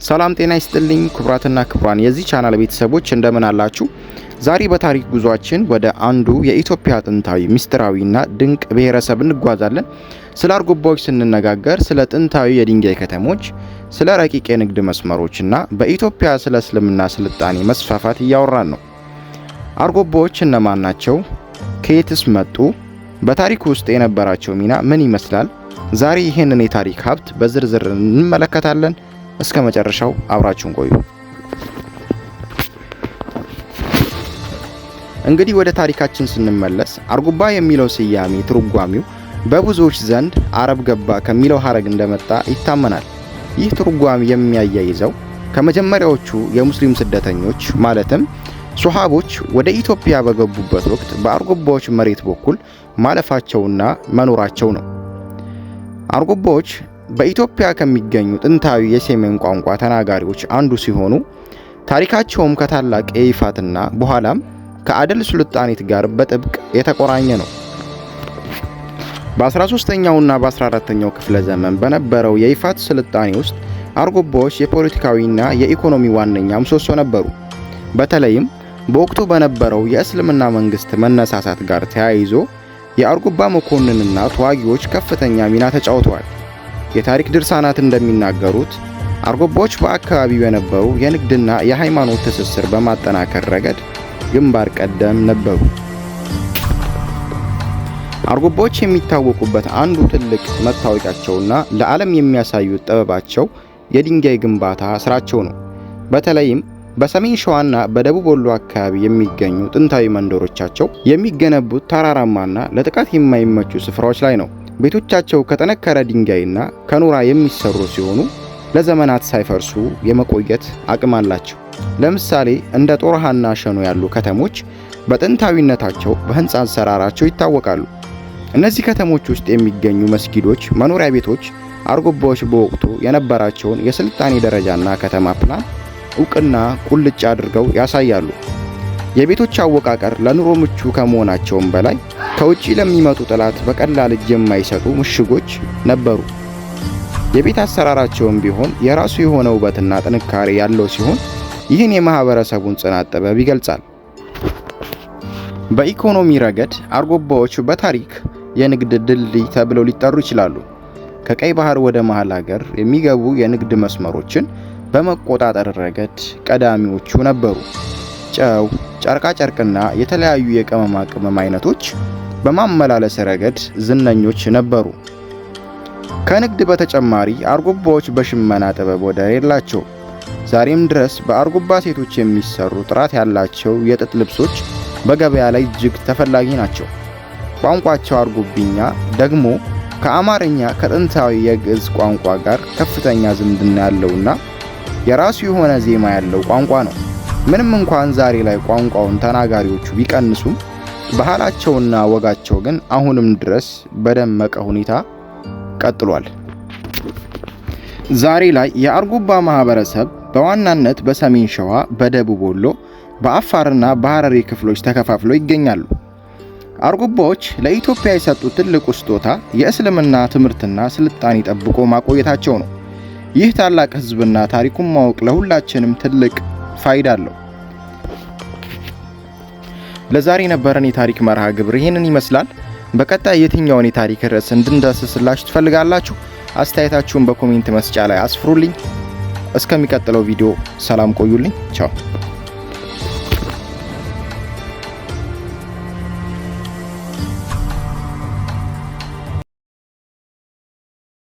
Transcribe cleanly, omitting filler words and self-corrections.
ሰላም ጤና ይስጥልኝ ክቡራትና ክቡራን የዚህ ቻናል ቤተሰቦች እንደምን አላችሁ? ዛሬ በታሪክ ጉዟችን ወደ አንዱ የኢትዮጵያ ጥንታዊ ሚስጥራዊና ድንቅ ብሔረሰብ እንጓዛለን። ስለ አርጎባዎች ስንነጋገር ስለ ጥንታዊ የድንጋይ ከተሞች፣ ስለ ረቂቅ የንግድ መስመሮችና በኢትዮጵያ ስለ እስልምና ስልጣኔ መስፋፋት እያወራን ነው። አርጎባዎች እነማን ናቸው? ከየትስ መጡ? በታሪክ ውስጥ የነበራቸው ሚና ምን ይመስላል? ዛሬ ይህንን የታሪክ ሀብት በዝርዝር እንመለከታለን። እስከ መጨረሻው አብራችሁን ቆዩ። እንግዲህ ወደ ታሪካችን ስንመለስ አርጎባ የሚለው ስያሜ ትርጓሜው በብዙዎች ዘንድ አረብ ገባ ከሚለው ሀረግ እንደመጣ ይታመናል። ይህ ትርጓሜ የሚያያይዘው ከመጀመሪያዎቹ የሙስሊም ስደተኞች ማለትም ሱሐቦች ወደ ኢትዮጵያ በገቡበት ወቅት በአርጎባዎች መሬት በኩል ማለፋቸውና መኖራቸው ነው። አርጎባዎች በኢትዮጵያ ከሚገኙ ጥንታዊ የሴሜን ቋንቋ ተናጋሪዎች አንዱ ሲሆኑ ታሪካቸውም ከታላቅ የይፋትና በኋላም ከአደል ሱልጣኔት ጋር በጥብቅ የተቆራኘ ነው። በ13ኛውና በ14ኛው ክፍለ ዘመን በነበረው የይፋት ስልጣኔ ውስጥ አርጎባዎች የፖለቲካዊና የኢኮኖሚ ዋነኛ ምሰሶ ነበሩ። በተለይም በወቅቱ በነበረው የእስልምና መንግስት መነሳሳት ጋር ተያይዞ የአርጎባ መኮንንና ተዋጊዎች ከፍተኛ ሚና ተጫውተዋል። የታሪክ ድርሳናት እንደሚናገሩት አርጎባዎች በአካባቢው የነበሩ የንግድና የሃይማኖት ትስስር በማጠናከር ረገድ ግንባር ቀደም ነበሩ። አርጎባዎች የሚታወቁበት አንዱ ትልቅ መታወቂያቸውና ለዓለም የሚያሳዩት ጥበባቸው የድንጋይ ግንባታ ስራቸው ነው። በተለይም በሰሜን ሸዋና በደቡብ ወሎ አካባቢ የሚገኙ ጥንታዊ መንደሮቻቸው የሚገነቡት ተራራማና ለጥቃት የማይመቹ ስፍራዎች ላይ ነው። ቤቶቻቸው ከጠነከረ ድንጋይና ከኖራ የሚሰሩ ሲሆኑ ለዘመናት ሳይፈርሱ የመቆየት አቅም አላቸው። ለምሳሌ እንደ ጦርሃና ሸኖ ያሉ ከተሞች በጥንታዊነታቸው በህንጻ አሰራራቸው ይታወቃሉ። እነዚህ ከተሞች ውስጥ የሚገኙ መስጊዶች፣ መኖሪያ ቤቶች አርጎባዎች በወቅቱ የነበራቸውን የስልጣኔ ደረጃና ከተማ ፕላን እውቅና ቁልጭ አድርገው ያሳያሉ። የቤቶች አወቃቀር ለኑሮ ምቹ ከመሆናቸውም በላይ ከውጪ ለሚመጡ ጠላት በቀላል እጅ የማይሰጡ ምሽጎች ነበሩ። የቤት አሰራራቸውም ቢሆን የራሱ የሆነ ውበትና ጥንካሬ ያለው ሲሆን ይህን የማህበረሰቡን ጽናት ጥበብ ይገልጻል። በኢኮኖሚ ረገድ አርጎባዎች በታሪክ የንግድ ድልድይ ተብለው ሊጠሩ ይችላሉ። ከቀይ ባህር ወደ መሃል ሀገር የሚገቡ የንግድ መስመሮችን በመቆጣጠር ረገድ ቀዳሚዎቹ ነበሩ። ጨው፣ ጨርቃጨርቅና የተለያዩ የቅመማ ቅመም አይነቶች በማመላለስ ረገድ ዝነኞች ነበሩ። ከንግድ በተጨማሪ አርጎባዎች በሽመና ጥበብ ወደር የላቸው። ዛሬም ድረስ በአርጎባ ሴቶች የሚሰሩ ጥራት ያላቸው የጥጥ ልብሶች በገበያ ላይ እጅግ ተፈላጊ ናቸው። ቋንቋቸው አርጎብኛ ደግሞ ከአማርኛ ከጥንታዊ የግዕዝ ቋንቋ ጋር ከፍተኛ ዝምድና ያለውና የራሱ የሆነ ዜማ ያለው ቋንቋ ነው። ምንም እንኳን ዛሬ ላይ ቋንቋውን ተናጋሪዎቹ ቢቀንሱም ባህላቸውና ወጋቸው ግን አሁንም ድረስ በደመቀ ሁኔታ ቀጥሏል። ዛሬ ላይ የአርጎባ ማህበረሰብ በዋናነት በሰሜን ሸዋ፣ በደቡብ ወሎ፣ በአፋርና በሐረሪ ክፍሎች ተከፋፍለው ይገኛሉ። አርጎባዎች ለኢትዮጵያ የሰጡት ትልቁ ስጦታ የእስልምና ትምህርትና ስልጣኔ ጠብቆ ማቆየታቸው ነው። ይህ ታላቅ ህዝብና ታሪኩን ማወቅ ለሁላችንም ትልቅ ፋይዳ አለው። ለዛሬ ነበረን የታሪክ መርሃ ግብር ይህንን ይመስላል። በቀጣይ የትኛውን የታሪክ ርዕስ እንድንዳስስላችሁ ትፈልጋላችሁ? አስተያየታችሁን በኮሜንት መስጫ ላይ አስፍሩልኝ። እስከሚቀጥለው ቪዲዮ ሰላም ቆዩልኝ። ቻው።